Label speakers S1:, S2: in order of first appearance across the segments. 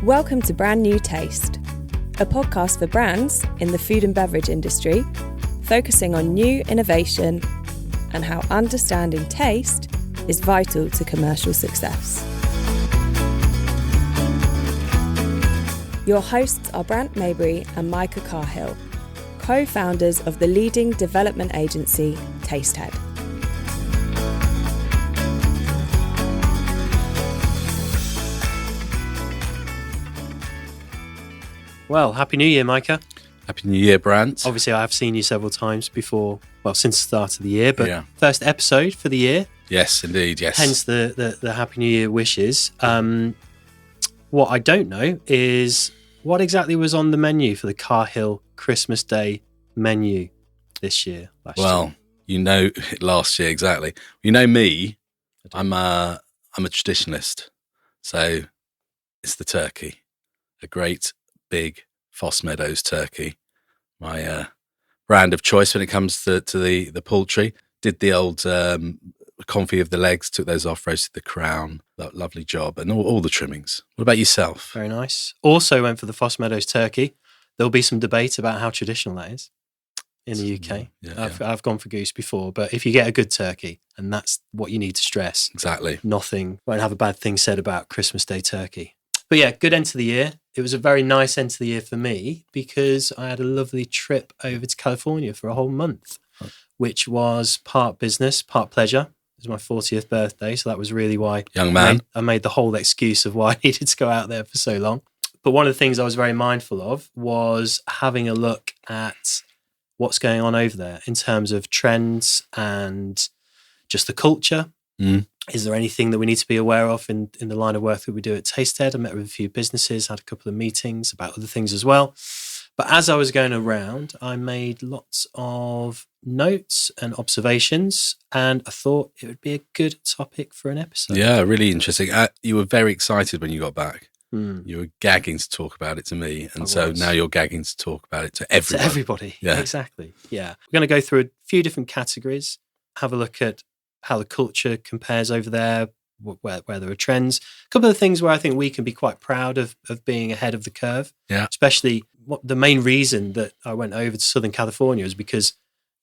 S1: Welcome to Brand New Taste, a podcast for brands in the food and beverage industry, focusing on new innovation and how understanding taste is vital to commercial success. Your hosts are Brandt Maybury and Micah Carr-Hill, co-founders of the leading development agency, Tastehead.
S2: Well, Happy New Year, Micah.
S3: Happy New Year, Brandt.
S2: Obviously, I have seen you several times before, well, since the start of the year, but First episode for the year.
S3: Yes, indeed, yes.
S2: Hence the Happy New Year wishes. What I don't know is what exactly was on the menu for the Carr-Hill Christmas Day menu this year, last year.
S3: You know, last year, exactly. You know me, I'm a traditionalist, so it's the turkey, a great big Foss Meadows turkey, my brand of choice when it comes to the poultry. Did the old confit of the legs, took those off, roasted the crown. That lovely job, and all the trimmings. What about yourself?
S2: Very nice. Also went for the Foss Meadows turkey. There'll be some debate about how traditional that is in the UK. I've gone for goose before, but if you get a good turkey, and that's what you need to stress.
S3: Exactly.
S2: Nothing, won't have a bad thing said about Christmas Day turkey. But yeah, good end to the year. It was a very nice end to the year for me because I had a lovely trip over to California for a whole month, which was part business, part pleasure. It was my 40th birthday, so that was really why
S3: Young man.
S2: I made the whole excuse of why I needed to go out there for so long. But one of the things I was very mindful of was having a look at what's going on over there in terms of trends and just the culture. Is there anything that we need to be aware of in the line of work that we do at Tastehead? I met with a few businesses, had a couple of meetings about other things as well. But as I was going around, I made lots of notes and observations, and I thought it would be a good topic for an episode.
S3: Yeah, really interesting. You were very excited when you got back. You were gagging to talk about it to me, and so now you're gagging to talk about it to everyone.
S2: To everybody,
S3: yeah.
S2: Exactly. Yeah. We're going to go through a few different categories, have a look at how the culture compares over there, where there are trends. A couple of things where I think we can be quite proud of being ahead of the curve.
S3: Yeah.
S2: Especially the main reason that I went over to Southern California is because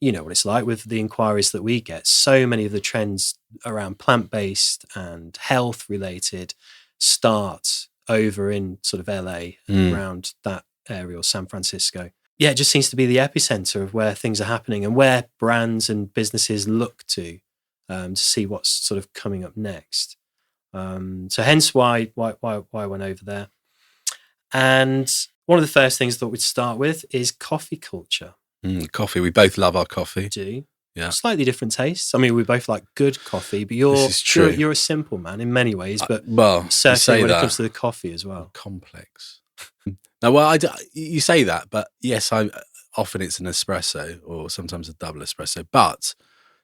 S2: you know what it's like with the inquiries that we get. So many of the trends around plant-based and health-related start over in sort of LA and around that area or San Francisco. Yeah, it just seems to be the epicenter of where things are happening and where brands and businesses look to see what's sort of coming up next. So hence why I went over there. And one of the first things I thought we'd start with is coffee culture.
S3: Coffee. We both love our coffee.
S2: We do.
S3: Yeah.
S2: Slightly different tastes. I mean, we both like good coffee, but you're a simple man in many ways, but certainly when it comes to the coffee as well.
S3: Complex. No, well, you say that, but yes, often it's an espresso or sometimes a double espresso, but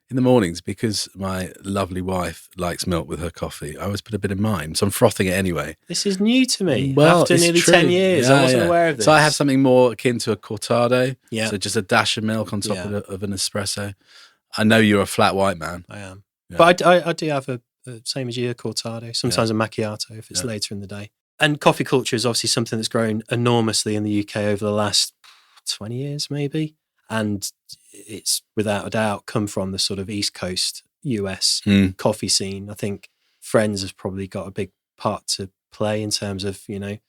S3: in the mornings, because my lovely wife likes milk with her coffee, I always put a bit in mine. So I'm frothing it anyway.
S2: This is new to me.
S3: Well,
S2: after nearly 10 years, I wasn't aware of this.
S3: So I have something more akin to a cortado.
S2: Yeah.
S3: So just a dash of milk on top of an espresso. I know you're a flat white man.
S2: I am. Yeah. But I do have a same as you, a cortado, sometimes a macchiato if it's later in the day. And coffee culture is obviously something that's grown enormously in the UK over the last 20 years maybe. And it's without a doubt come from the sort of East Coast US coffee scene. I think Friends has probably got a big part to play in terms of, you know,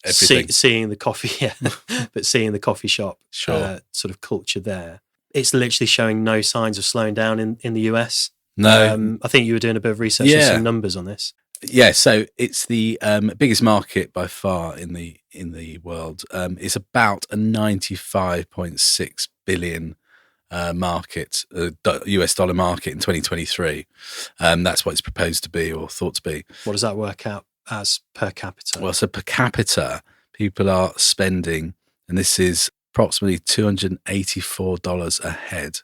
S2: seeing the coffee, but seeing the coffee shop sort of culture there. It's literally showing no signs of slowing down in the US.
S3: No.
S2: I think you were doing a bit of research on some numbers on this.
S3: Yeah, so it's the biggest market by far in the world. It's about a $95.6 billion market, US dollar market in 2023. That's what it's proposed to be or thought to be.
S2: What does that work out as per capita?
S3: Well, so per capita, people are spending, and this is approximately $284 a head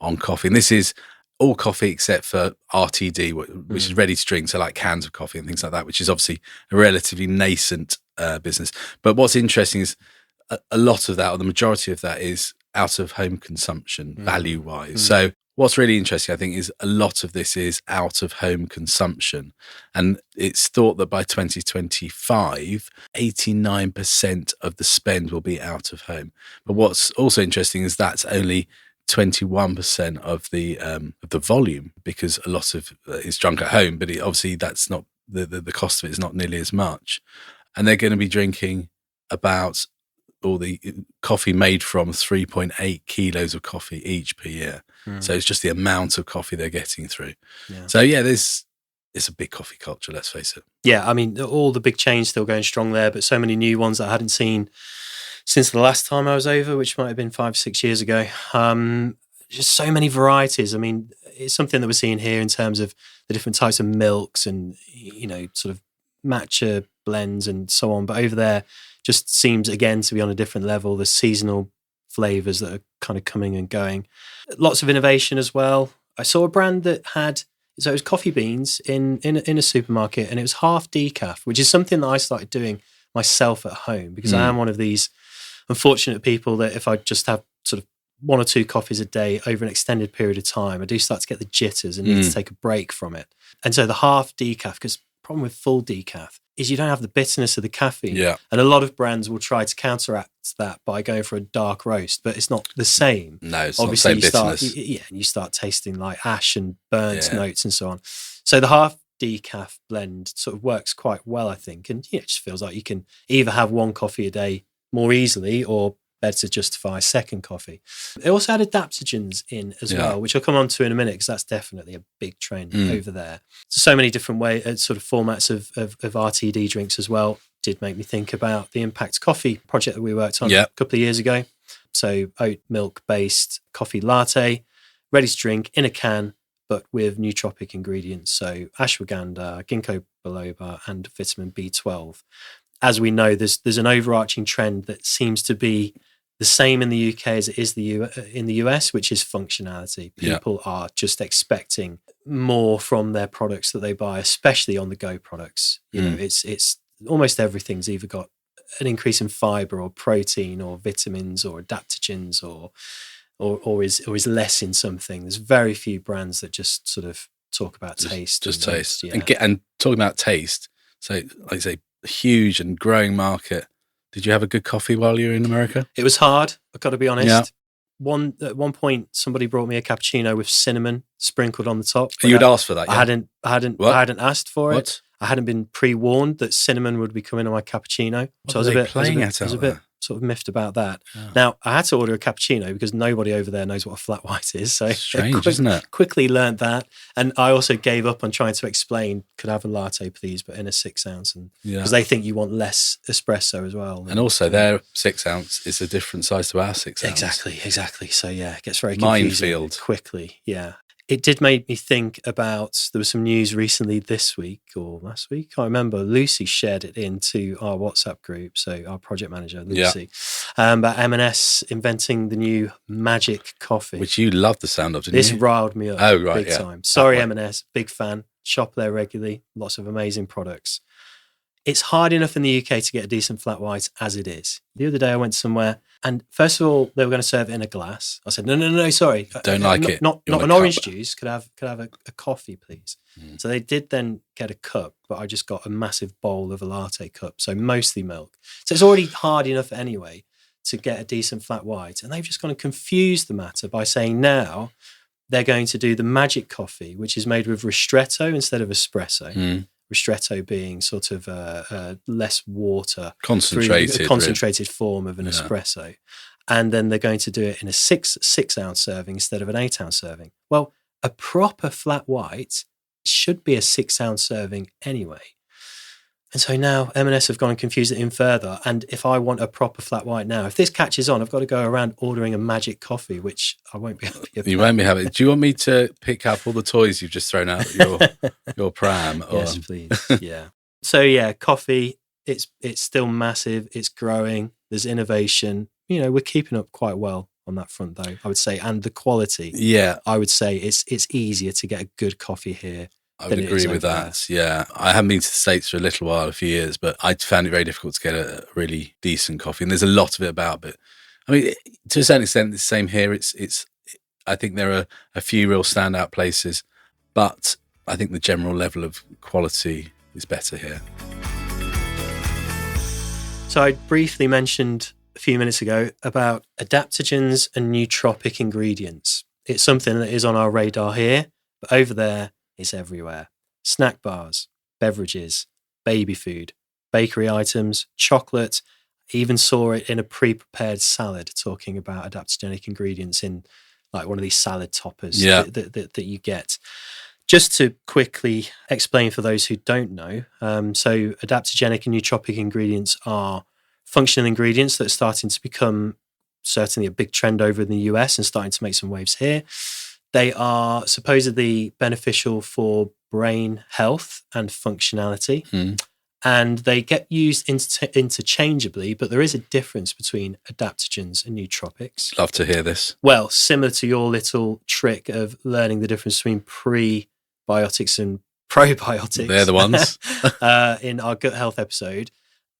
S3: on coffee. And this is all coffee except for RTD, which is ready to drink, so like cans of coffee and things like that, which is obviously a relatively nascent business. But what's interesting is a lot of that, or the majority of that, is out of home consumption value-wise. So What's really interesting, I think, is a lot of this is out of home consumption. And it's thought that by 2025, 89% of the spend will be out of home. But what's also interesting is that's only 21% of the volume, because a lot of it is drunk at home, but obviously that's not the cost of it is not nearly as much. And they're going to be drinking about, or the coffee made from 3.8 kilos of coffee each per year. So it's just the amount of coffee they're getting through. Yeah. So yeah, it's a big coffee culture, let's face it.
S2: Yeah, I mean, all the big chains still going strong there, but so many new ones that I hadn't seen since the last time I was over, which might have been 5-6 years ago. Just so many varieties. I mean, it's something that we're seeing here in terms of the different types of milks and, sort of matcha blends and so on. But over there just seems, again, to be on a different level. The seasonal flavors that are kind of coming and going. Lots of innovation as well. I saw a brand that had, so it was coffee beans in a supermarket, and it was half decaf, which is something that I started doing myself at home, because I am one of these unfortunate people that if I just have sort of 1 or 2 coffees a day over an extended period of time, I do start to get the jitters and need to take a break from it. And so the half decaf, because the problem with full decaf is you don't have the bitterness of the caffeine.
S3: Yeah.
S2: And a lot of brands will try to counteract that by going for a dark roast, but it's not the same.
S3: No, it's
S2: obviously
S3: not the same bitterness.
S2: And you start tasting like ash and burnt notes and so on. So the half decaf blend sort of works quite well, I think. And it just feels like you can either have 1 coffee a day more easily, or better to justify a second coffee. They also had adaptogens in as well, which I'll come on to in a minute, because that's definitely a big trend over there. So many different sort of formats of RTD drinks as well. Did make me think about the Impact Coffee project that we worked on a couple of years ago. So oat milk based coffee latte, ready to drink in a can, but with nootropic ingredients. So ashwagandha, ginkgo biloba, and vitamin B12. As we know, there's an overarching trend that seems to be the same in the UK as it is in the US, which is functionality. People are just expecting more from their products that they buy, especially on the go products. You know, it's almost everything's either got an increase in fiber or protein or vitamins or adaptogens or is less in something. There's very few brands that just sort of talk about taste.
S3: Just taste. And talking about taste, so like I say, a huge and growing market. Did you have a good coffee while you were in America?
S2: It was hard, I've got to be honest.
S3: Yeah.
S2: At one point, somebody brought me a cappuccino with cinnamon sprinkled on the top.
S3: You would ask for that, yeah?
S2: I hadn't asked for it. I hadn't been pre-warned that cinnamon would be coming on my cappuccino.
S3: So I was a bit
S2: sort of miffed about that. Oh. Now, I had to order a cappuccino because nobody over there knows what a flat white is. So
S3: strange, isn't it?
S2: Quickly learned that. And I also gave up on trying to explain, could I have a latte, please, but in a 6 ounce. Because they think you want less espresso as well.
S3: And also their 6 ounce is a different size to our 6 ounce.
S2: Exactly. So yeah, it gets very confusing
S3: minefield
S2: quickly. Yeah. It did make me think about, there was some news recently this week or last week, I can't remember. Lucy shared it into our WhatsApp group, so our project manager, Lucy, about M&S inventing the new magic coffee.
S3: Which you love the sound of, didn't you?
S2: This riled me up big time. Sorry, M&S, big fan, shop there regularly, lots of amazing products. It's hard enough in the UK to get a decent flat white as it is. The other day I went somewhere and first of all, they were going to serve it in a glass. I said, no, sorry.
S3: Don't like it.
S2: Not an orange juice. Could I have a coffee, please? So they did then get a cup, but I just got a massive bowl of a latte cup. So mostly milk. So it's already hard enough anyway to get a decent flat white. And they've just gone and confused the matter by saying now they're going to do the magic coffee, which is made with ristretto instead of espresso. Ristretto being sort of less water, concentrated form of an espresso, and then they're going to do it in a 6 ounce serving instead of an 8 ounce serving. Well, a proper flat white should be a 6 ounce serving anyway. And so now M&S have gone and confused it in further. And if I want a proper flat white now, if this catches on, I've got to go around ordering a magic coffee, which I won't be happy about.
S3: You won't be happy. Do you want me to pick up all the toys you've just thrown out your pram? Or...
S2: Yes, please. Yeah. So yeah, coffee, it's still massive. It's growing. There's innovation. We're keeping up quite well on that front, though, I would say. And the quality.
S3: Yeah.
S2: I would say it's easier to get a good coffee here.
S3: I would agree with that. Yeah. I haven't been to the States for a little while, a few years, but I found it very difficult to get a really decent coffee. And there's a lot of it about, but I mean, to a certain extent, it's the same here. It's I think there are a few real standout places, but I think the general level of quality is better here.
S2: So I briefly mentioned a few minutes ago about adaptogens and nootropic ingredients. It's something that is on our radar here, but over there, it's everywhere. Snack bars, beverages, baby food, bakery items, chocolate. Even saw it in a pre-prepared salad, talking about adaptogenic ingredients in like one of these salad toppers that you get. Just to quickly explain for those who don't know, so adaptogenic and nootropic ingredients are functional ingredients that are starting to become certainly a big trend over in the US and starting to make some waves here. They are supposedly beneficial for brain health and functionality. And they get used interchangeably, but there is a difference between adaptogens and nootropics.
S3: Love to hear this.
S2: Well, similar to your little trick of learning the difference between prebiotics and probiotics.
S3: They're the ones.
S2: In our gut health episode,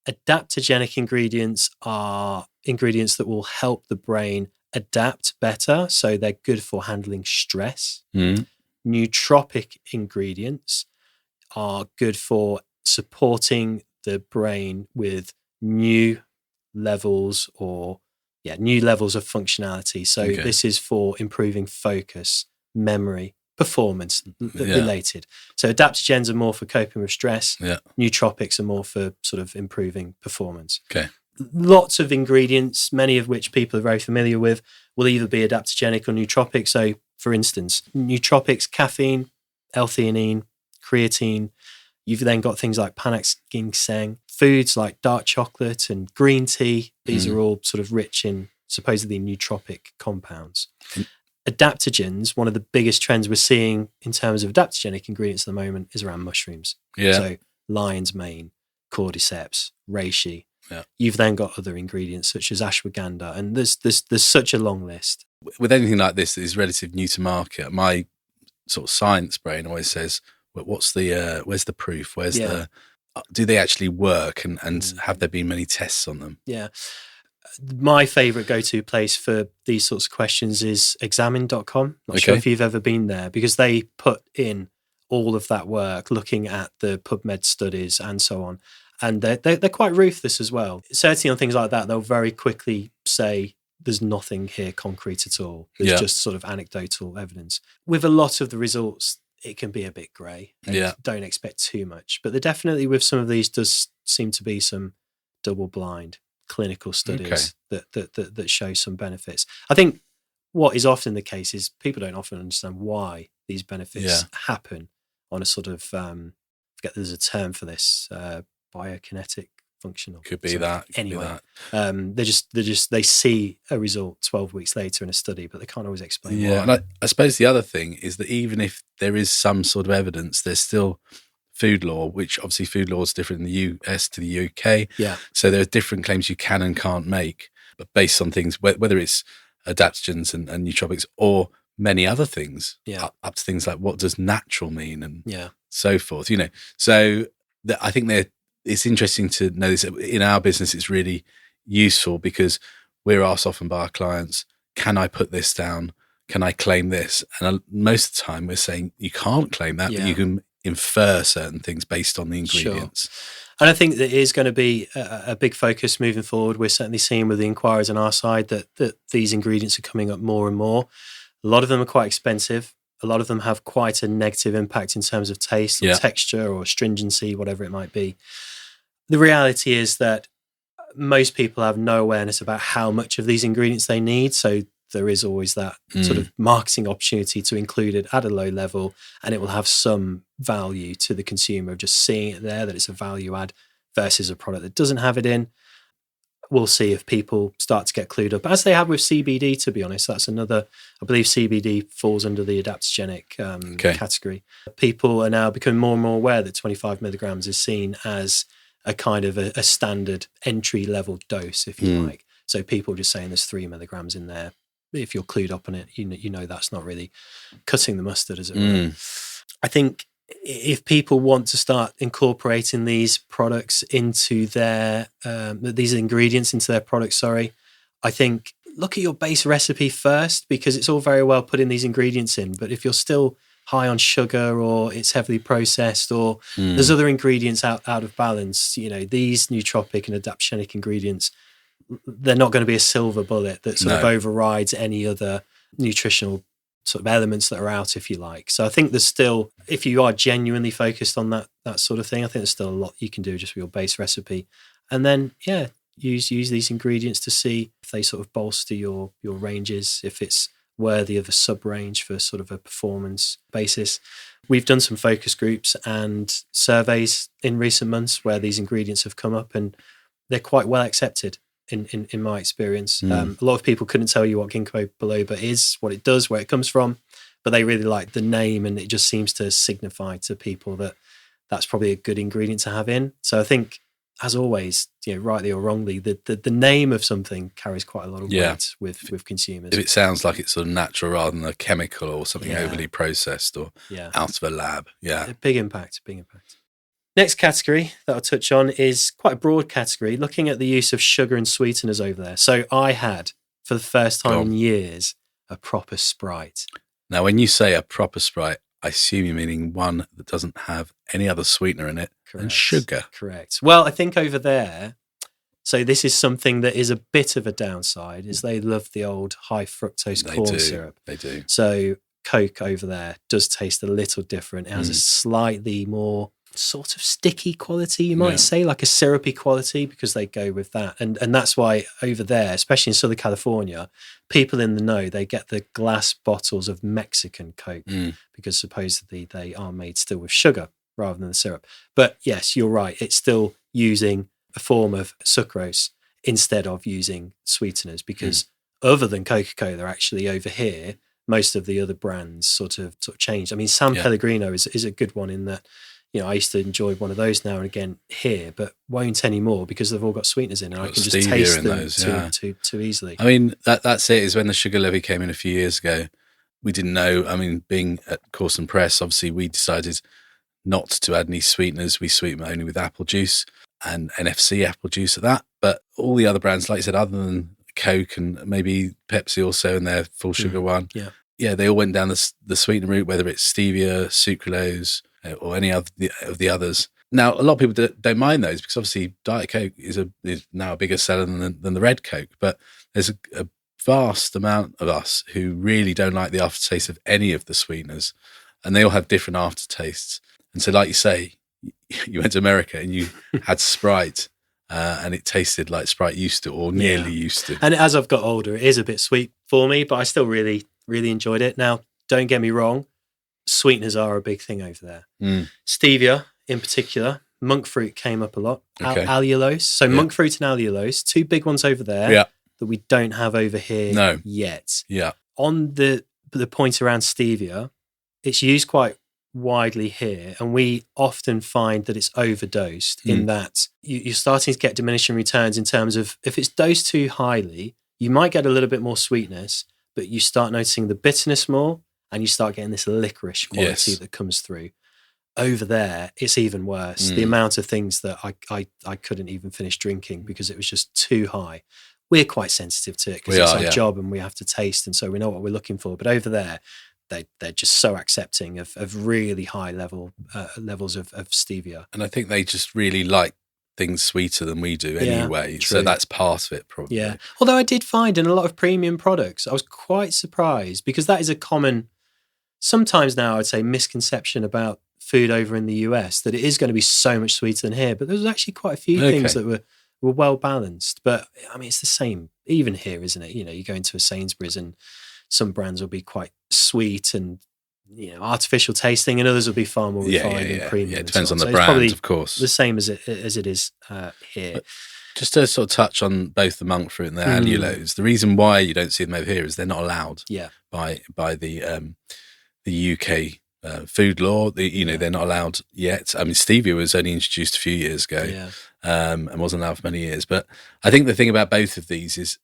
S2: adaptogenic ingredients are ingredients that will help the brain adapt better. So they're good for handling stress. Nootropic ingredients are good for supporting the brain with new levels of functionality. So this is for improving focus, memory, performance related. So adaptogens are more for coping with stress. Nootropics are more for sort of improving performance. Lots of ingredients, many of which people are very familiar with, will either be adaptogenic or nootropic. So for instance, nootropics, caffeine, L-theanine, creatine. You've then got things like Panax ginseng, foods like dark chocolate and green tea. These are all sort of rich in supposedly nootropic compounds. Adaptogens, one of the biggest trends we're seeing in terms of adaptogenic ingredients at the moment is around mushrooms. So lion's mane, cordyceps, reishi. You've then got other ingredients such as ashwagandha, and there's such a long list.
S3: With anything like this that is relatively new to market, my sort of science brain always says, what's the where's the proof? Where's the do they actually work, and have there been many tests on them? My favorite go-to place for these sorts of questions is examine.com. Not sure if you've ever been there, because they put in all of that work looking at the PubMed studies and so on, and they're quite ruthless as well. Certainly on things like that, they'll very quickly say there's nothing here concrete at all. There's just sort of anecdotal evidence. With a lot of the results, it can be a bit grey. Don't expect too much. But there definitely, with some of these, does seem to be some double-blind clinical studies that show some benefits. I think what is often the case is people don't often understand why these benefits happen on a sort of, forget there's a term for this, biokinetic functional. Could be that.
S2: Anyway, they see a result 12 weeks later in a study, but they can't always explain why.
S3: And I suppose the other thing is that even if there is some sort of evidence, there's still food law, which obviously food law is different in the US to the UK. So there are different claims you can and can't make, but based on things, whether it's adaptogens and nootropics or many other things, up to things like what does natural mean and so forth, So I think it's interesting to know this. In our business, it's really useful because we're asked often by our clients, can I put this down? Can I claim this? And most of the time we're saying you can't claim that, but you can infer certain things based on the ingredients.
S2: And I think that is going to be a big focus moving forward. We're certainly seeing with the inquiries on our side that these ingredients are coming up more and more. A lot of them are quite expensive. A lot of them have quite a negative impact in terms of taste or texture or astringency, whatever it might be. The reality is that most people have no awareness about how much of these ingredients they need. So there is always that sort of marketing opportunity to include it at a low level, and it will have some value to the consumer of just seeing it there, that it's a value add versus a product that doesn't have it in. We'll see if people start to get clued up, as they have with CBD, to be honest. That's another, I believe CBD falls under the adaptogenic category. People are now becoming more and more aware that 25 milligrams is seen as a kind of a standard entry level dose, if you like. So people just saying there's 3 milligrams in there. If you're clued up on it, you know that's not really cutting the mustard, as it were. I think if people want to start incorporating these products into their these ingredients into their products, I think look at your base recipe first, because it's all very well putting these ingredients in, but if you're still high on sugar or it's heavily processed or there's other ingredients out of balance, these nootropic and adaptogenic ingredients, they're not going to be a silver bullet that sort of overrides any other nutritional sort of elements that are out, if you like. So I think there's still, if you are genuinely focused on that sort of thing, I think there's still a lot you can do just with your base recipe. And then, use these ingredients to see if they sort of bolster your ranges, if it's worthy of a sub-range for sort of a performance basis. We've done some focus groups and surveys in recent months where these ingredients have come up, and they're quite well accepted in my experience. A lot of people couldn't tell you what ginkgo biloba is, what it does, where it comes from, but they really like the name, and it just seems to signify to people that that's probably a good ingredient to have in. So I think, as always, rightly or wrongly, the name of something carries quite a lot of weight with consumers.
S3: If it sounds like it's sort of natural rather than a chemical or something overly processed or out of a lab. Yeah.
S2: A big impact. Next category that I'll touch on is quite a broad category, looking at the use of sugar and sweeteners over there. So I had, for the first time in years, a proper Sprite.
S3: Now, when you say a proper Sprite, I assume you're meaning one that doesn't have any other sweetener in it than sugar.
S2: Correct. Well, I think over there, so this is something that is a bit of a downside, is they love the old high fructose corn syrup.
S3: They do.
S2: So Coke over there does taste a little different. It has a slightly more sort of sticky quality, you might say, like a syrupy quality, because they go with that. And that's why over there, especially in Southern California, people in the know, they get the glass bottles of Mexican Coke because supposedly they are made still with sugar rather than the syrup. But yes, you're right. It's still using a form of sucrose instead of using sweeteners, because other than Coca-Cola, actually over here, most of the other brands sort of changed. I mean, San Pellegrino is a good one in that, I used to enjoy one of those now and again here, but won't anymore because they've all got sweeteners in, and I can just taste them too easily.
S3: I mean, that's it, is when the sugar levy came in a few years ago, we didn't know. I mean, being at Corson Press, obviously we decided not to add any sweeteners. We sweeten only with apple juice and NFC apple juice at that. But all the other brands, like I said, other than Coke and maybe Pepsi also in their full sugar one, they all went down the sweetener route, whether it's stevia, sucralose, or any of the others. Now, a lot of people don't mind those because obviously Diet Coke is now a bigger seller than the red Coke. But there's a vast amount of us who really don't like the aftertaste of any of the sweeteners, and they all have different aftertastes. And so, like you say, you went to America and you had Sprite, and it tasted like Sprite used to, or nearly used to.
S2: And as I've got older, it is a bit sweet for me, but I still really, really enjoyed it. Now, don't get me wrong, sweeteners are a big thing over there. Stevia in particular, monk fruit came up a lot. Allulose. So monk fruit and allulose, two big ones over there that we don't have over here yet.
S3: Yeah.
S2: On the point around stevia, it's used quite widely here, and we often find that it's overdosed in that you're starting to get diminishing returns in terms of if it's dosed too highly, you might get a little bit more sweetness, but you start noticing the bitterness more, and you start getting this licorice quality that comes through. Over there, it's even worse. The amount of things that I couldn't even finish drinking because it was just too high. We're quite sensitive to it because it's our job and we have to taste, and so we know what we're looking for. But over there, they're just so accepting of really high levels of stevia.
S3: And I think they just really like things sweeter than we do anyway. So that's part of it probably.
S2: Yeah. Although I did find in a lot of premium products, I was quite surprised because that is a common, sometimes now I'd say, misconception about food over in the US, that it is going to be so much sweeter than here. But there was actually quite a few things that were well balanced. But I mean, it's the same even here, isn't it? You go into a Sainsbury's and some brands will be quite sweet and artificial tasting, and others will be far more refined and premium.
S3: Yeah, it depends on the brand, of course.
S2: The same as it is here.
S3: But just to sort of touch on both the monk fruit and the allulose, the reason why you don't see them over here is they're not allowed by the UK food law. They're not allowed yet. I mean, stevia was only introduced a few years ago and wasn't allowed for many years. But I think the thing about both of these is,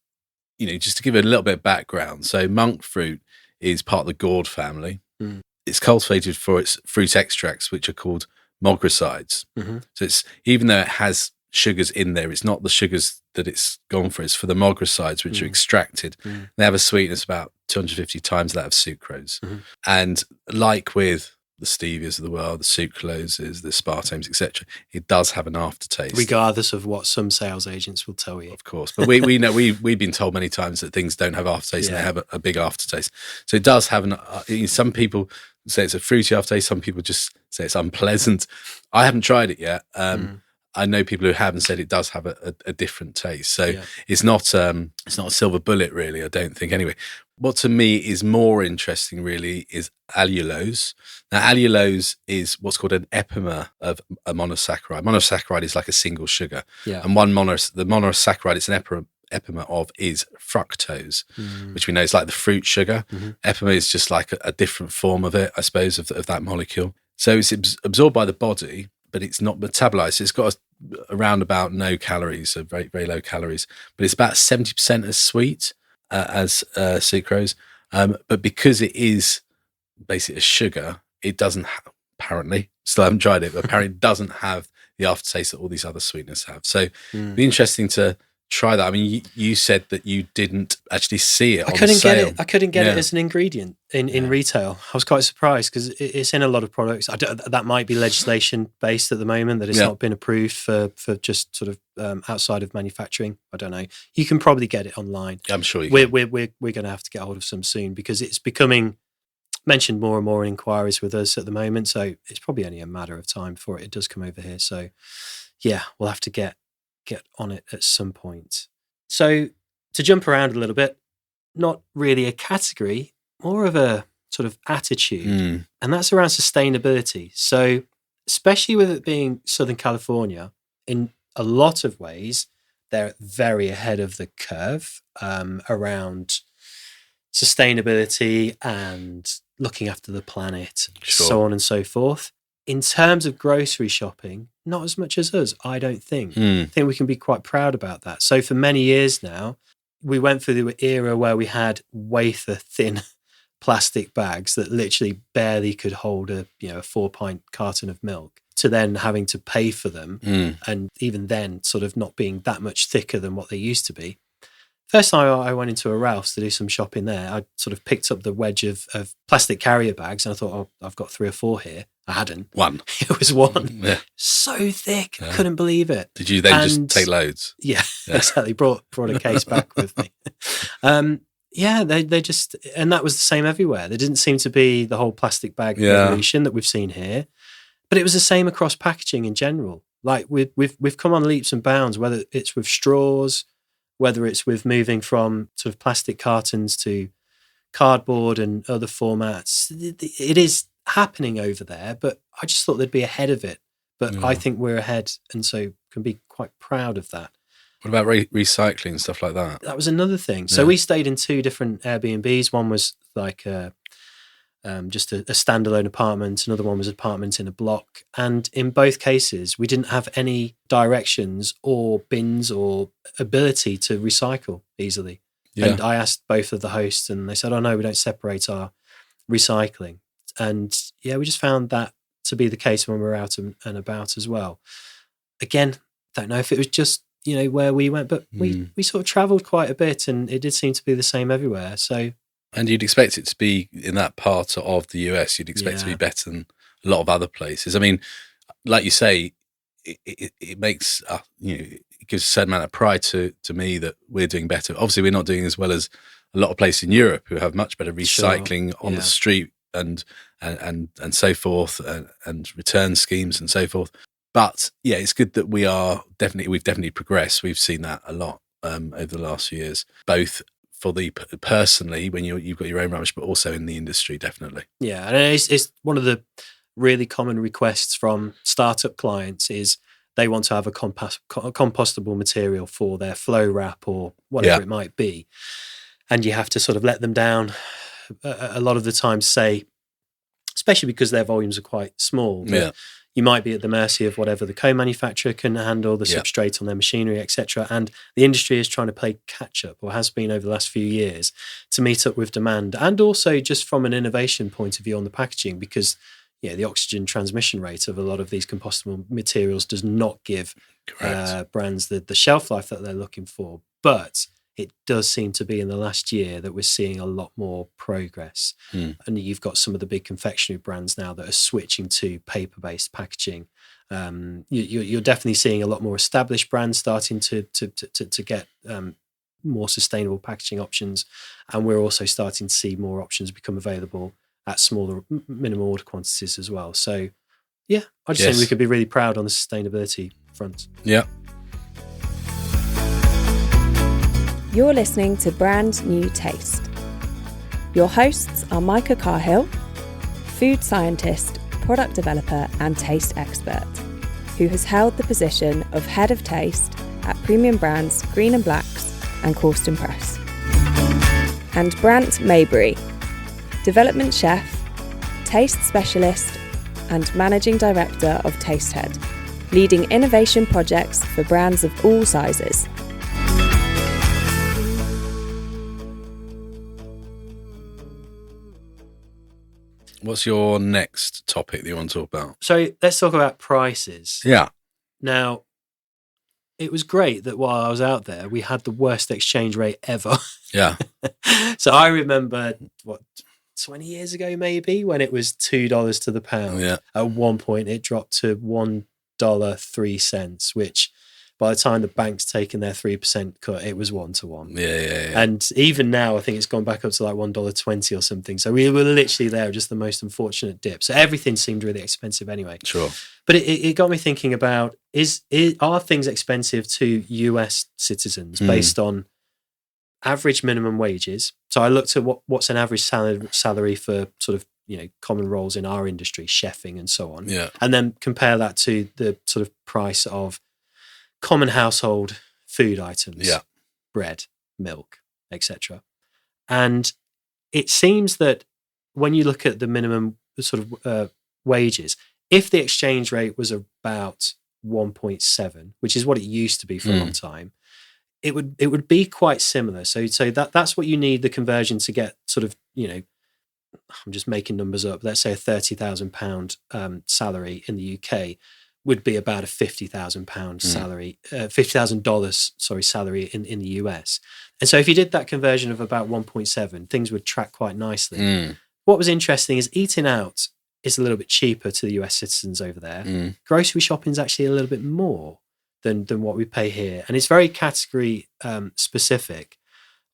S3: just to give it a little bit of background. So monk fruit is part of the gourd family. It's cultivated for its fruit extracts, which are called mogrosides. So it's, even though it has sugars in there, it's not the sugars that it's gone for is for the moghrosides, which are extracted. They have a sweetness about 250 times that of sucrose. And like with the stevias of the world, the sucraloses, the aspartames, etc., it does have an aftertaste,
S2: regardless of what some sales agents will tell you.
S3: Of course, but we know we've been told many times that things don't have aftertaste, and they have a big aftertaste. So it does have some people say it's a fruity aftertaste. Some people just say it's unpleasant. I haven't tried it yet. I know people who have and said it does have a different taste. So it's not a silver bullet, really, I don't think. Anyway, what to me is more interesting, really, is allulose. Now, allulose is what's called an epimer of a monosaccharide. Monosaccharide is like a single sugar.
S2: Yeah.
S3: And the monosaccharide it's an epimer of is fructose, which we know is like the fruit sugar. Epimer is just like a different form of it, I suppose, of that molecule. So it's absorbed by the body, but it's not metabolized. It's got around about no calories, so very, very low calories, but it's about 70% as sweet as sucrose. But because it is basically a sugar, it doesn't apparently, still haven't tried it, but apparently it doesn't have the aftertaste that all these other sweeteners have. So it'd be interesting to try that. I mean, you said that you didn't actually see it. I
S2: couldn't get it as an ingredient in retail. I was quite surprised because it's in a lot of products. That might be legislation based at the moment, that it's not been approved for just sort of outside of manufacturing. I don't know. You can probably get it online.
S3: I'm sure you
S2: can. We're going to have to get hold of some soon because it's becoming mentioned more and more in inquiries with us at the moment. So it's probably only a matter of time before it does come over here. So yeah, we'll have to get on it at some point. So to jump around a little bit, not really a category, more of a sort of attitude, and that's around sustainability. So especially with it being Southern California, in a lot of ways, they're very ahead of the curve around sustainability and looking after the planet, so on and so forth. In terms of grocery shopping, not as much as us, I don't think. I think we can be quite proud about that. So for many years now, we went through the era where we had wafer-thin plastic bags that literally barely could hold a 4-pint carton of milk, to then having to pay for them, and even then sort of not being that much thicker than what they used to be. First time I went into a Ralph's to do some shopping there, I sort of picked up the wedge of plastic carrier bags, and I thought, oh, I've got 3 or 4 here. I hadn't.
S3: One.
S2: It was one.
S3: Yeah.
S2: So thick. I couldn't believe it.
S3: Did you then just take loads?
S2: Yeah, exactly. Brought a case back with me. They just, and that was the same everywhere. There didn't seem to be the whole plastic bag revolution that we've seen here, but it was the same across packaging in general. Like we've come on leaps and bounds, whether it's with straws, whether it's with moving from sort of plastic cartons to cardboard and other formats. It is happening over there, but I just thought they'd be ahead of it. But I think we're ahead, and so can be quite proud of that.
S3: What about recycling and stuff like that?
S2: That was another thing. So we stayed in 2 different Airbnbs. One was like just a standalone apartment. Another one was an apartment in a block. And in both cases, we didn't have any directions or bins or ability to recycle easily. Yeah. And I asked both of the hosts, and they said, oh no, we don't separate our recycling. And we just found that to be the case when we were out and about as well. Again, don't know if it was just, where we went, but we sort of travelled quite a bit, and it did seem to be the same everywhere. So,
S3: and you'd expect it to be in that part of the US, you'd expect it to be better than a lot of other places. I mean, like you say, it makes, it gives a certain amount of pride to me that we're doing better. Obviously, we're not doing as well as a lot of places in Europe who have much better recycling on the street and so forth, and return schemes and so forth. But it's good that we've definitely progressed. We've seen that a lot over the last few years, both for the personally when you've got your own rubbish, but also in the industry, definitely. Yeah,
S2: and it's one of the really common requests from startup clients is they want to have a compostable material for their flow wrap or whatever it might be, and you have to sort of let them down a lot of the time, say, especially because their volumes are quite small. You might be at the mercy of whatever the co-manufacturer can handle, the substrate on their machinery, etc. And the industry is trying to play catch up, or has been over the last few years, to meet up with demand, and also just from an innovation point of view on the packaging, because the oxygen transmission rate of a lot of these compostable materials does not give brands the shelf life that they're looking for. But it does seem to be in the last year that we're seeing a lot more progress. And you've got some of the big confectionery brands now that are switching to paper-based packaging. You're definitely seeing a lot more established brands starting to get more sustainable packaging options. And we're also starting to see more options become available at smaller minimum order quantities as well. So, yeah, I just think we could be really proud on the sustainability front.
S3: Yeah.
S1: You're listening to Brand New Taste. Your hosts are Micah Carr-Hill, food scientist, product developer and taste expert, who has held the position of Head of Taste at premium brands Green and Blacks and Corsten Press. And Brandt Maybury, development chef, taste specialist and managing director of Tastehead, leading innovation projects for brands of all sizes.
S3: What's your next topic that you want to talk about? So
S2: let's talk about prices.
S3: Yeah.
S2: Now, it was great that while I was out there, we had the worst exchange rate ever.
S3: Yeah.
S2: So I remember, 20 years ago maybe, when it was $2 to the pound.
S3: Yeah.
S2: At one point, it dropped to $1.03, which by the time the bank's taken their 3% cut, it was 1-to-1.
S3: Yeah.
S2: And even now, I think it's gone back up to like $1.20 or something. So we were literally there, just the most unfortunate dip. So everything seemed really expensive anyway.
S3: Sure.
S2: But it got me thinking about, are things expensive to US citizens based on average minimum wages? So I looked at what's an average salary for sort of, common roles in our industry, chefing and so on.
S3: Yeah.
S2: And then compare that to the sort of price of common household food items, bread, milk, etc. And it seems that when you look at the minimum sort of wages, if the exchange rate was about 1.7, which is what it used to be for a long time, it would be quite similar. So that's what you need the conversion to get sort of, I'm just making numbers up. Let's say a £30,000 salary in the UK would be about a £50,000 salary, $50,000 salary in the US. And so if you did that conversion of about 1.7, things would track quite nicely. What was interesting is eating out is a little bit cheaper to the US citizens over there. Grocery shopping is actually a little bit more than what we pay here. And it's very category specific.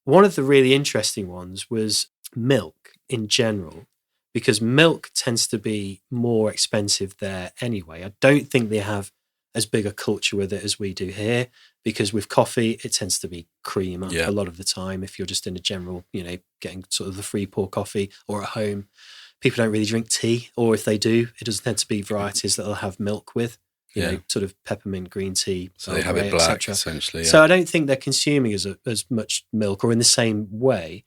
S2: One of the really interesting ones was milk in general, because milk tends to be more expensive there anyway. I don't think they have as big a culture with it as we do here, because with coffee, it tends to be cream a lot of the time. If you're just in a general, getting sort of the free pour coffee, or at home, people don't really drink tea, or if they do, it doesn't tend to be varieties that they'll have milk with, sort of peppermint green tea.
S3: So they have it black, essentially. Yeah.
S2: So I don't think they're consuming as much milk or in the same way.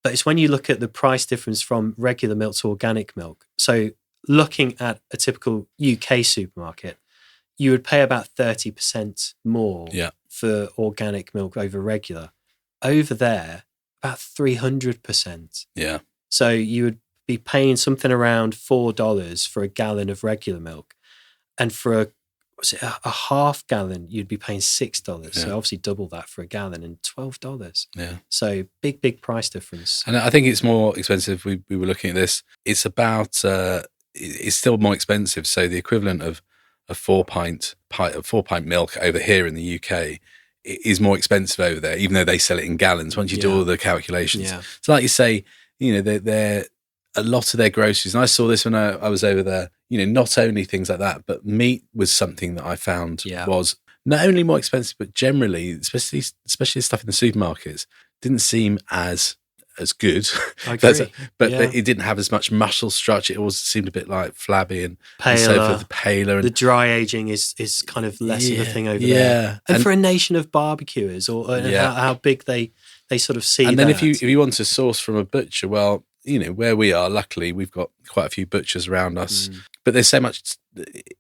S2: But it's when you look at the price difference from regular milk to organic milk. So looking at a typical UK supermarket, you would pay about 30% more for organic milk over regular. Over there, about 300%.
S3: Yeah.
S2: So you would be paying something around $4 for a gallon of regular milk. And for a half gallon, you'd be paying $6.
S3: Yeah.
S2: So obviously double that for a gallon, and $12.
S3: Yeah.
S2: So big price difference.
S3: And I think it's more expensive. We were looking at this. It's about, it's still more expensive. So the equivalent of a 4-pint milk over here in the UK is more expensive over there, even though they sell it in gallons once you do all the calculations. Yeah. So like you say, they're a lot of their groceries, and I saw this when I was over there, not only things like that, but meat was something that I found was not only more expensive, but generally, especially stuff in the supermarkets, didn't seem as good.
S2: I agree.
S3: but it didn't have as much muscle structure. It always seemed a bit like flabby and
S2: paler.
S3: So forth, paler. And
S2: the dry aging is kind of less of a thing over there. And for a nation of barbecuers, or how big they sort of see.
S3: And then if you want to source from a butcher, well, where we are, luckily, we've got quite a few butchers around us. But there's so much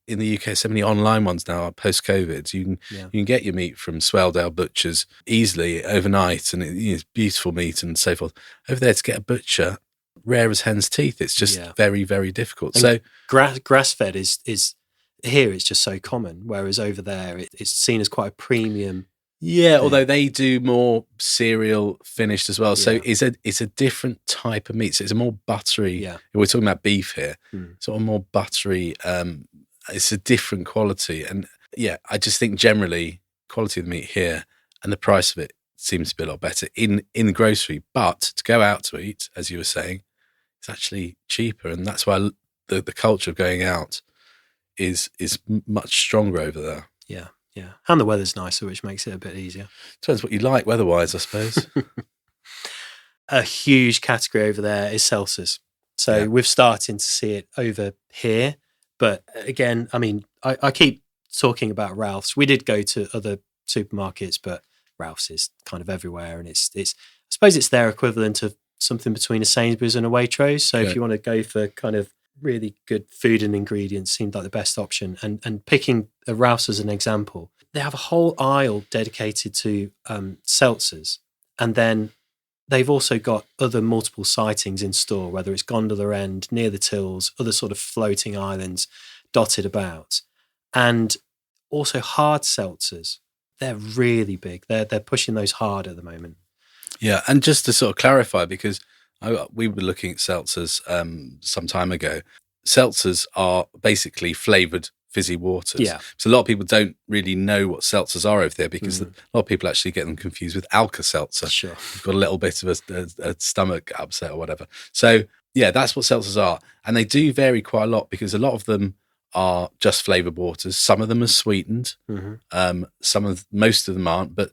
S3: in the UK, so many online ones now, post-COVID. You can get your meat from Swaledale butchers easily overnight, and it's beautiful meat and so forth. Over there, to get a butcher, rare as hen's teeth. It's just
S2: Yeah.
S3: very, very difficult.
S2: And
S3: So
S2: grass-fed is here. It's just so common, whereas over there it's seen as quite a premium.
S3: yeah,
S2: thing.
S3: although they do more cereal finished as well. So
S2: Yeah.
S3: it's a different type of meat. So it's a more buttery.
S2: Yeah.
S3: We're talking about beef here.
S2: Mm.
S3: Sort of more buttery. It's a different quality, and yeah, I just think generally quality of the meat here and the price of it seems to be a lot better in the grocery. But to go out to eat, as you were saying, it's actually cheaper, and that's why the culture of going out is much stronger over there.
S2: Yeah, yeah, and the weather's nicer, which makes it a bit easier.
S3: Depends what you like weather-wise, I suppose.
S2: A huge category over there is seltzers. So
S3: Yeah.
S2: we're starting to see it over here. But again, I mean, I keep talking about Ralph's. We did go to other supermarkets, but Ralph's is kind of everywhere. And it's I suppose it's their equivalent of something between a Sainsbury's and a Waitrose. So
S3: Okay.
S2: if you want to go for kind of really good food and ingredients, seemed like the best option. And picking a Ralph's as an example, they have a whole aisle dedicated to seltzers. And then they've also got other multiple sightings in store, whether it's Gondola End, near the tills, other sort of floating islands dotted about. And also hard seltzers. They're really big. They're pushing those hard at the moment.
S3: Yeah, and just to sort of clarify, because we were looking at seltzers some time ago. Seltzers are basically flavoured fizzy waters.
S2: Yeah.
S3: So a lot of people don't really know what seltzers are over there, because a lot of people actually get them confused with Alka-Seltzer.
S2: Sure.
S3: You've got a little bit of a stomach upset or whatever. So yeah, that's what seltzers are. And they do vary quite a lot, because a lot of them are just flavoured waters. Some of them are sweetened.
S2: Mm-hmm.
S3: Most of them aren't, but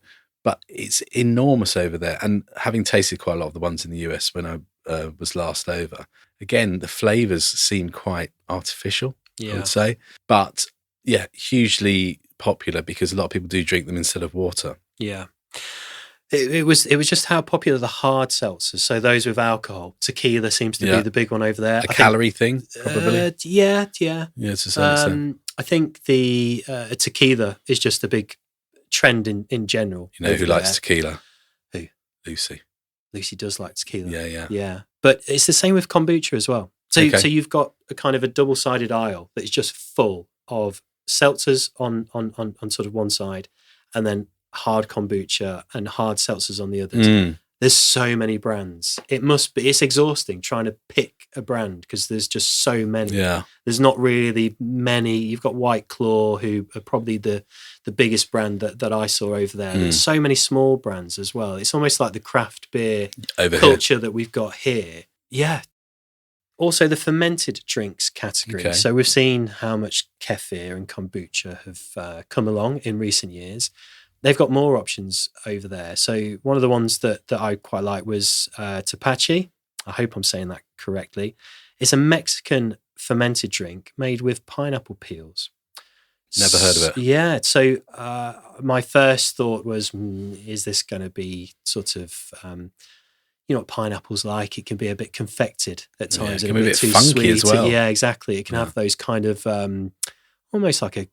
S3: it's enormous over there. And having tasted quite a lot of the ones in the US when I was last over, again, the flavours seem quite artificial, I would say. But yeah, hugely popular, because a lot of people do drink them instead of water.
S2: Yeah. It was just how popular the hard seltzers. So those with alcohol, tequila seems to be the big one over there.
S3: A calorie thing, probably.
S2: Yeah.
S3: Yeah, to some extent.
S2: I think the tequila is just a big trend in general.
S3: You know who likes tequila?
S2: Who?
S3: Lucy.
S2: Lucy does like tequila.
S3: Yeah.
S2: But it's the same with kombucha as well. So you've got a kind of a double-sided aisle that is just full of seltzers on sort of one side, and then hard kombucha and hard seltzers on the others. There's so many brands. It's exhausting trying to pick a brand, because there's just so many.
S3: Yeah.
S2: There's not really many. You've got White Claw, who are probably the biggest brand that I saw over there. There's so many small brands as well. It's almost like the craft beer
S3: over
S2: culture that we've got here. Yeah. Also the fermented drinks category.
S3: Okay.
S2: So we've seen how much kefir and kombucha have come along in recent years. They've got more options over there. So one of the ones that I quite like was Tapache. I hope I'm saying that correctly. It's a Mexican fermented drink made with pineapple peels.
S3: Never heard of it.
S2: Yeah. So my first thought was, is this going to be sort of, you know what pineapple's like? It can be a bit confected at times.
S3: Yeah, it
S2: and
S3: can be a bit
S2: too
S3: funky
S2: sweet.
S3: as well.
S2: Yeah, exactly. It can have those kind of almost like a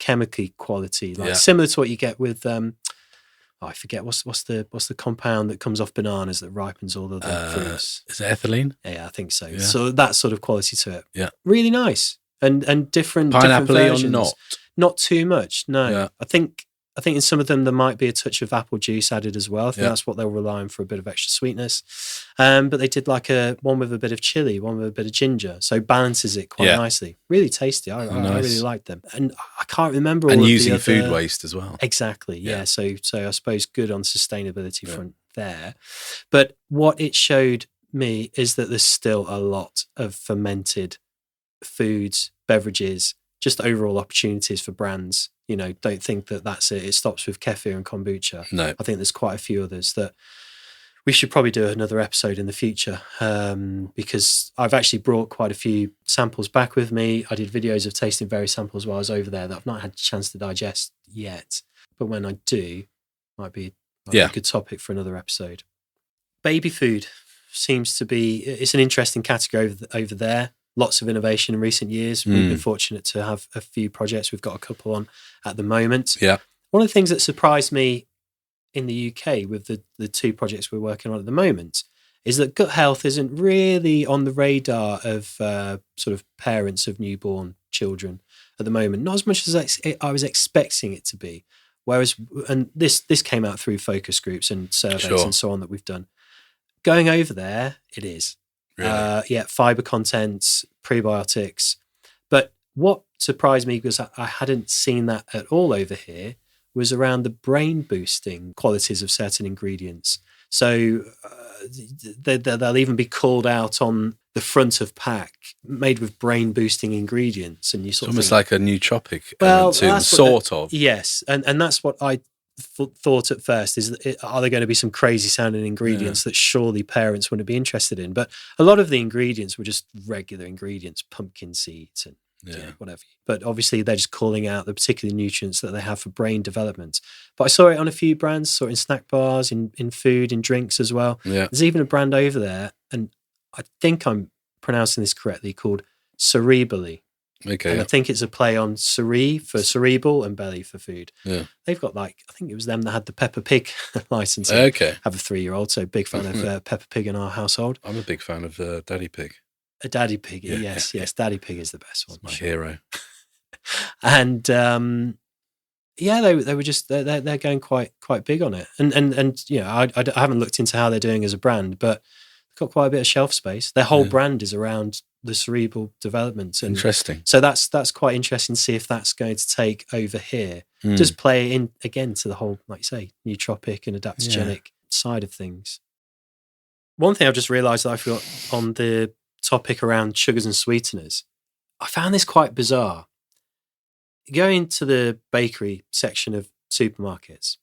S2: chemical quality, like similar to what you get with I forget what's the compound that comes off bananas that ripens all of the fruits.
S3: Is it ethylene?
S2: Yeah, I think so.
S3: Yeah.
S2: So that sort of quality to it.
S3: Yeah,
S2: really nice and different
S3: pineapple
S2: different
S3: or
S2: versions. Not too much. No,
S3: Yeah.
S2: I think in some of them there might be a touch of apple juice added as well. I think
S3: Yeah.
S2: that's what they'll rely on for a bit of extra sweetness. But they did like one with a bit of chili, one with a bit of ginger, so balances it quite nicely. Really tasty. I really liked them, and I can't remember.
S3: And
S2: all
S3: using
S2: of the
S3: food
S2: other...
S3: waste as well.
S2: Exactly. Yeah. So I suppose good on sustainability front there. But what it showed me is that there's still a lot of fermented foods, beverages, just overall opportunities for brands. You know, don't think that that's it. It stops with kefir and kombucha.
S3: No.
S2: I think there's quite a few others that we should probably do another episode in the future, because I've actually brought quite a few samples back with me. I did videos of tasting various samples while I was over there that I've not had a chance to digest yet. But when I do, might be a good topic for another episode. Baby food seems to be, it's an interesting category over there. Lots of innovation in recent years. We've been fortunate to have a few projects. We've got a couple on at the moment.
S3: Yeah.
S2: One of the things that surprised me in the UK with the two projects we're working on at the moment is that gut health isn't really on the radar of sort of parents of newborn children at the moment, not as much as I was expecting it to be. Whereas, and this came out through focus groups and surveys and so on that we've done. Going over there, it is.
S3: Really?
S2: Fiber contents, prebiotics. But what surprised me, because I hadn't seen that at all over here, was around the brain boosting qualities of certain ingredients. So they'll even be called out on the front of pack, made with brain boosting ingredients, and you sort
S3: it's
S2: of
S3: almost
S2: think,
S3: like a nootropic
S2: well,
S3: too, sort of.
S2: Yes, and that's what I thought at first, is that are there going to be some crazy sounding ingredients that surely parents wouldn't be interested in? But a lot of the ingredients were just regular ingredients, pumpkin seeds and whatever. But obviously they're just calling out the particular nutrients that they have for brain development. But I saw it on a few brands, saw it in snack bars, in food, in drinks as well.
S3: Yeah.
S2: There's even a brand over there, and I think I'm pronouncing this correctly, called Cerebally.
S3: Okay.
S2: And I think it's a play on cere for cerebral and belly for food.
S3: Yeah.
S2: They've got, like, I think it was them that had the Peppa Pig license.
S3: Okay.
S2: I have a 3-year-old, so big fan of Peppa Pig in our household.
S3: I'm a big fan of Daddy Pig.
S2: A Daddy Pig, yes. Daddy Pig is the best one.
S3: My hero.
S2: And they were just they're going quite big on it. And you know, I haven't looked into how they're doing as a brand, but they've got quite a bit of shelf space. Their whole brand is around the cerebral development. And
S3: interesting.
S2: So that's quite interesting to see if that's going to take over here. Just play in again to the whole, like you say, nootropic and adaptogenic side of things. One thing I've just realised that I forgot on the topic around sugars and sweeteners, I found this quite bizarre. Going to the bakery section of supermarkets,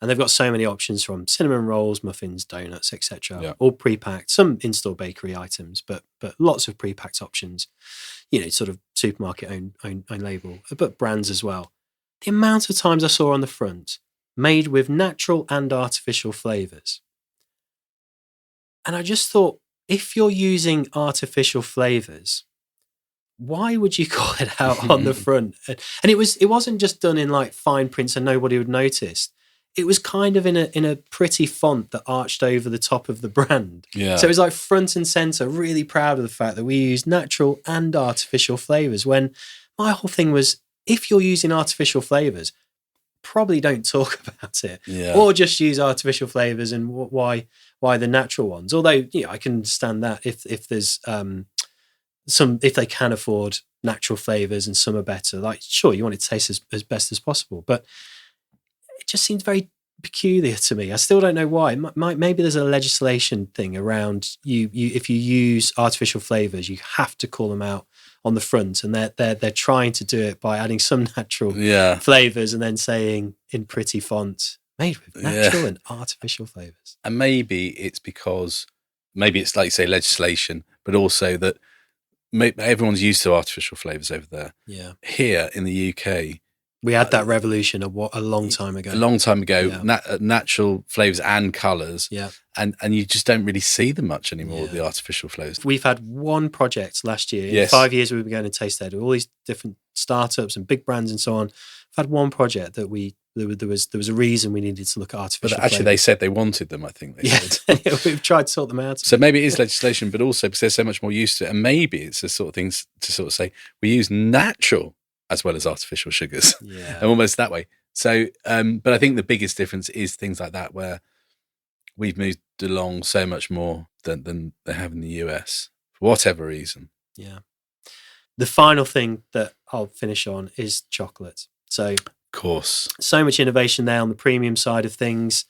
S2: and they've got so many options, from cinnamon rolls, muffins, donuts, etc. All pre-packed, some in-store bakery items, but lots of pre-packed options, you know, sort of supermarket own label, but brands as well. The amount of times I saw on the front, made with natural and artificial flavours. And I just thought, if you're using artificial flavours, why would you call it out on the front? And it wasn't just done in like fine print so nobody would notice. It was kind of in a pretty font that arched over the top of the brand.
S3: Yeah.
S2: So it was like front and centre, really proud of the fact that we use natural and artificial flavours, when my whole thing was, if you're using artificial flavours, probably don't talk about it. Or just use artificial flavours, and why the natural ones. Although, you know, I can understand that if there's if they can afford natural flavours and some are better, like, sure, you want it to taste as best as possible, but it just seems very peculiar to me. I still don't know why. Maybe there's a legislation thing around you if you use artificial flavours, you have to call them out on the front, and they're trying to do it by adding some natural flavours and then saying in pretty font, made with natural and artificial flavours.
S3: And maybe it's because, maybe it's like you say, legislation, but also that everyone's used to artificial flavours over there.
S2: Yeah.
S3: Here in the UK,
S2: we had that revolution a long time ago.
S3: A long time ago, natural flavours and colours.
S2: Yeah.
S3: And you just don't really see them much anymore, the artificial flavours.
S2: We've had one project last year. In 5 years we've been going to Tastehead with all these different startups and big brands and so on. We've had one project that there was a reason we needed to look at artificial
S3: flavours. But actually they said they wanted them, I think they said.
S2: We've tried to sort them out.
S3: So maybe it is legislation, but also because they're so much more used to it. And maybe it's the sort of things to sort of say, we use natural as well as artificial sugars.
S2: Yeah.
S3: And almost that way. So, but I think the biggest difference is things like that, where we've moved along so much more than they have in the US, for whatever reason.
S2: Yeah. The final thing that I'll finish on is chocolate. So,
S3: of course,
S2: so much innovation there on the premium side of things.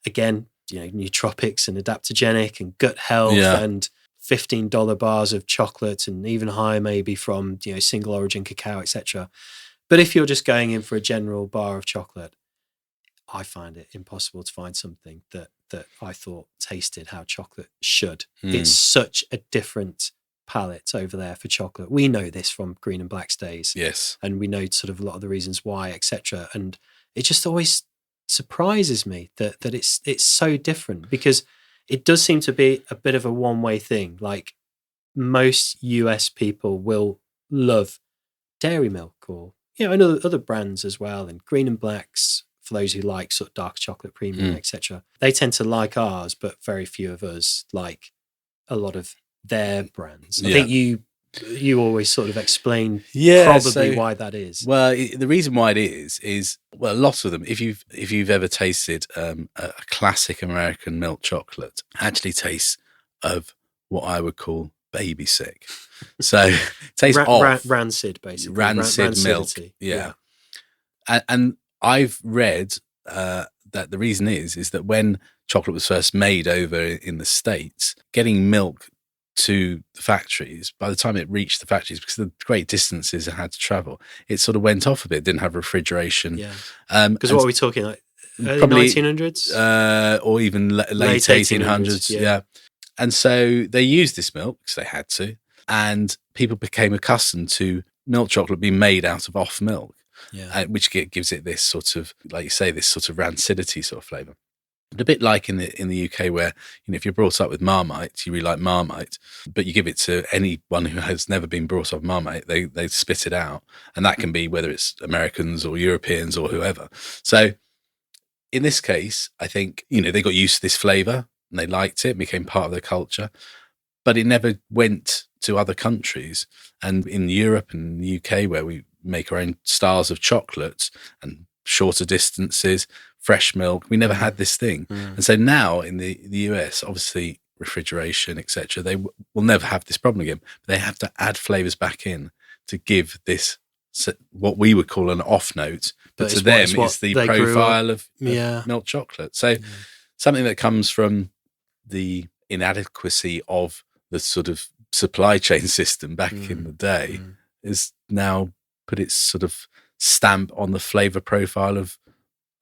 S2: Again, you know, nootropics and adaptogenic and gut health and $15 bars of chocolate, and even higher maybe from, you know, single origin cacao, etc. But if you're just going in for a general bar of chocolate, I find it impossible to find something that I thought tasted how chocolate should. It's such a different palate over there for chocolate. We know this from Green and Black's days.
S3: Yes. And
S2: we know sort of a lot of the reasons why, etc. And it just always surprises me that it's so different, because it does seem to be a bit of a one-way thing. Like, most US people will love Dairy Milk, or, you know, and other brands as well, and Green and Black's for those who like sort of dark chocolate premium, etc. They tend to like ours, but very few of us like a lot of their brands. I think you always sort of explain probably why that is.
S3: Well, the reason why it is well, lots of them. If you've ever tasted a classic American milk chocolate, actually tastes of what I would call baby sick. So it tastes off.
S2: Rancid, basically.
S3: Rancid milk. Yeah. And I've read that the reason is that when chocolate was first made over in the States, getting milk to the factories, by the time it reached the factories, because of the great distances it had to travel, it sort of went off a bit. It didn't have refrigeration.
S2: Yeah. Because what are we talking, like early
S3: probably
S2: 1900s?
S3: Or even late 1800s. Yeah. And so they used this milk because they had to, and people became accustomed to milk chocolate being made out of off milk, which gives it this sort of, like you say, this sort of rancidity sort of flavour. A bit like in the UK, where if you're brought up with Marmite, you really like Marmite, but you give it to anyone who has never been brought up with Marmite, they spit it out, and that can be whether it's Americans or Europeans or whoever. So in this case, I think they got used to this flavour and they liked it, became part of their culture, but it never went to other countries. And in Europe and the UK, where we make our own styles of chocolate and shorter distances, fresh milk, we never had this thing. And so now in the US, obviously refrigeration, etc., they will never have this problem again. They have to add flavors back in to give this what we would call an off note, but to them it's the profile of milk chocolate. So something that comes from the inadequacy of the sort of supply chain system back in the day is now put its sort of stamp on the flavor profile of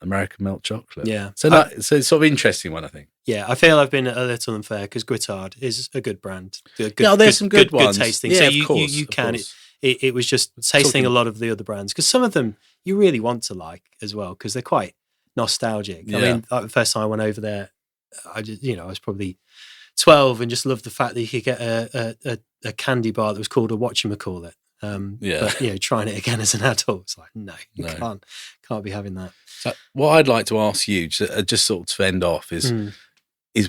S3: American milk chocolate.
S2: Yeah.
S3: So it's sort of interesting one, I think.
S2: Yeah, I feel I've been a little unfair because Guittard is a good brand.
S3: There's some good ones.
S2: Good tasting.
S3: Yeah,
S2: so
S3: of course,
S2: you can. It was just tasting a lot of the other brands, because some of them you really want to like as well, because they're quite nostalgic. I mean, like the first time I went over there, I was probably 12 and just loved the fact that you could get a candy bar that was called a whatchamacallit. But trying it again as an adult, it's like no. Can't be having that.
S3: So what I'd like to ask you, just sort of to end off, is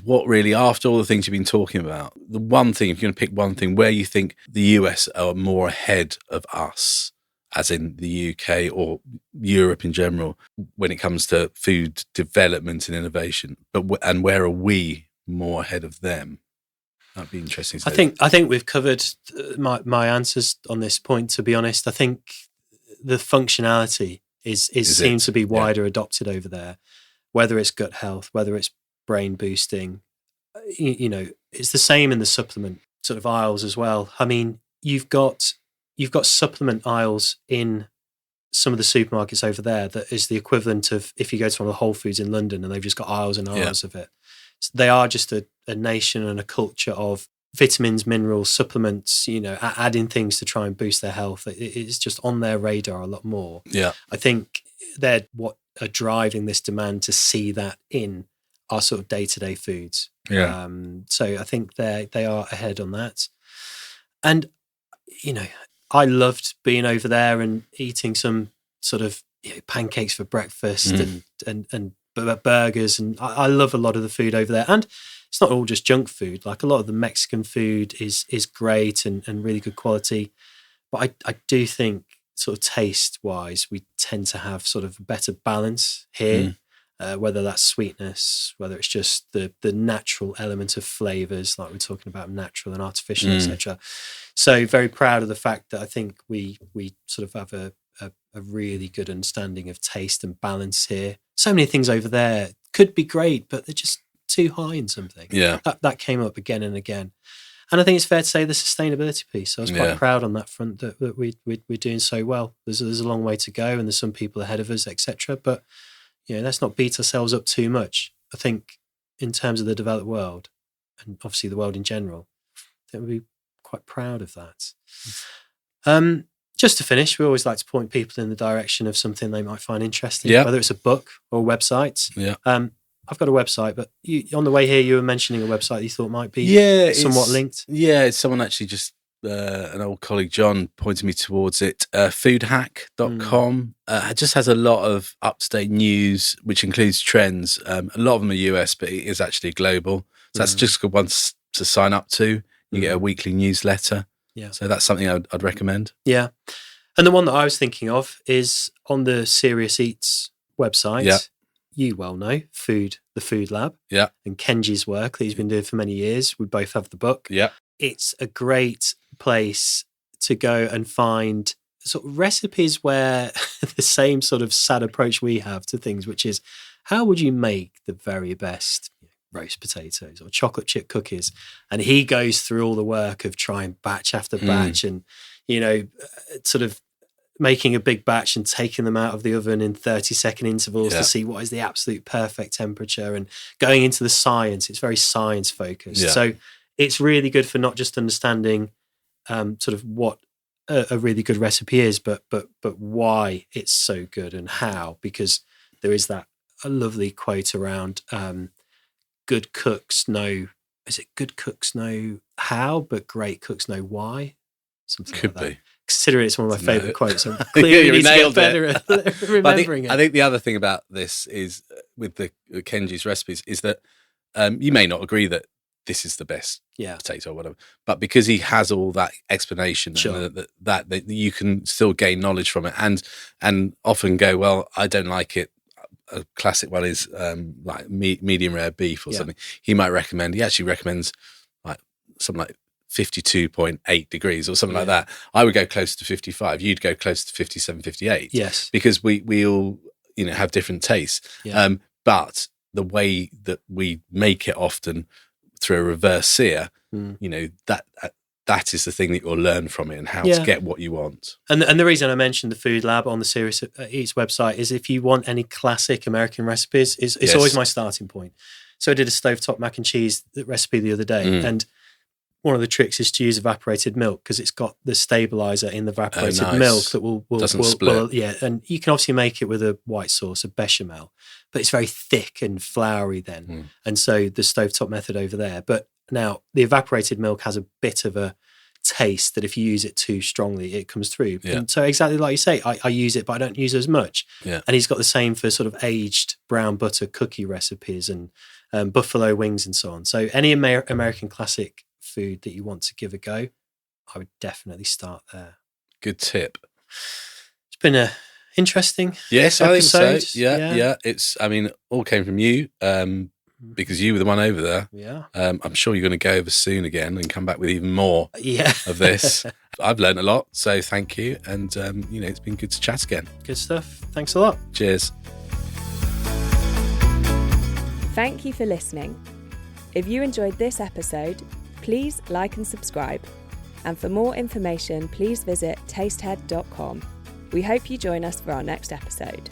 S3: what really, after all the things you've been talking about, the one thing, if you're going to pick one thing where you think the US are more ahead of us, as in the UK or Europe in general, when it comes to food development and innovation, and where are we more ahead of them? That'd be interesting.
S2: I think we've covered my answers on this point. To be honest, I think the functionality seems to be wider adopted over there. Whether it's gut health, whether it's brain boosting, it's the same in the supplement sort of aisles as well. I mean, you've got supplement aisles in some of the supermarkets over there that is the equivalent of if you go to one of the Whole Foods in London and they've just got aisles and aisles of it. So they are just a nation and a culture of vitamins, minerals, supplements, adding things to try and boost their health. It's just on their radar a lot more.
S3: Yeah.
S2: I think they're what are driving this demand to see that in our sort of day-to-day foods.
S3: Yeah.
S2: So I think they are ahead on that. And, I loved being over there and eating some sort of pancakes for breakfast and burgers, and I love a lot of the food over there. And it's not all just junk food. Like a lot of the Mexican food is great and really good quality, but I do think sort of taste wise we tend to have sort of a better balance here, whether that's sweetness, whether it's just the natural element of flavors, like we're talking about natural and artificial, etc. So very proud of the fact that I think we sort of have a really good understanding of taste and balance here. So many things over there could be great, but they're just too high in something.
S3: Yeah.
S2: That came up again and again. And I think it's fair to say the sustainability piece. I was quite proud on that front that we're doing so well. There's a long way to go and there's some people ahead of us, etc. But let's not beat ourselves up too much. I think in terms of the developed world and obviously the world in general, I think we'd be quite proud of that. Just to finish, we always like to point people in the direction of something they might find interesting, whether it's a book or a website.
S3: Yeah.
S2: I've got a website, but on the way here, you were mentioning a website you thought might be somewhat linked.
S3: Yeah, someone actually just an old colleague, John, pointed me towards it. Foodhack.com just has a lot of up-to-date news, which includes trends. A lot of them are US, but it is actually global. So that's just a good one to sign up to. You get a weekly newsletter.
S2: Yeah.
S3: So that's something I'd recommend.
S2: Yeah. And the one that I was thinking of is on the Serious Eats website.
S3: Yeah.
S2: You well know the Food Lab.
S3: Yeah.
S2: And Kenji's work that he's been doing for many years. We both have the book.
S3: Yeah.
S2: It's a great place to go and find sort of recipes where the same sort of sad approach we have to things, which is how would you make the very best roast potatoes or chocolate chip cookies? And he goes through all the work of trying batch after batch and, sort of making a big batch and taking them out of the oven in 30-second intervals to see what is the absolute perfect temperature and going into the science. It's very science focused.
S3: Yeah.
S2: So it's really good for not just understanding sort of what a really good recipe is, but why it's so good and how, because there is a lovely quote around good cooks know how, but great cooks know why? Something
S3: Could
S2: like that.
S3: be.
S2: Considering it's one of my favourite quotes, I'm clearly need to get better at remembering it.
S3: I think the other thing about this is with the Kenji's recipes is that you may not agree that this is the best potato or whatever, but because he has all that explanation and that you can still gain knowledge from it and often go, well, I don't like it. A classic one is like medium rare beef or something. He actually recommends like something like 52.8 degrees or something like that. I would go close to 55. You'd go close to 57, 58.
S2: Yes. Because
S3: we all, have different tastes.
S2: Yeah.
S3: But the way that we make it often through a reverse sear, that is the thing that you'll learn from it and how to get what you want.
S2: And the reason I mentioned the Food Lab on the Serious Eats website is if you want any classic American recipes, it's always my starting point. So I did a stovetop mac and cheese recipe the other day, and one of the tricks is to use evaporated milk because it's got the stabilizer in the evaporated milk that will
S3: split.
S2: And you can obviously make it with a white sauce, a bechamel, but it's very thick and floury then. And so the stovetop method over there. But now the evaporated milk has a bit of a taste that if you use it too strongly, it comes through.
S3: Yeah.
S2: And so exactly like you say, I use it, but I don't use as much.
S3: Yeah.
S2: And he's got the same for sort of aged brown butter cookie recipes and buffalo wings and so on. So any American classic food that you want to give a go, I would definitely start there.
S3: Good tip.
S2: It's been a interesting
S3: episode.
S2: I think
S3: so. Yeah. It's, all came from you because you were the one over there.
S2: Yeah.
S3: I'm sure you're going to go over soon again and come back with even more of this. I've learned a lot, so thank you. And, it's been good to chat again.
S2: Good stuff. Thanks a lot.
S3: Cheers.
S1: Thank you for listening. If you enjoyed this episode, please like and subscribe. And for more information, please visit tastehead.com. We hope you join us for our next episode.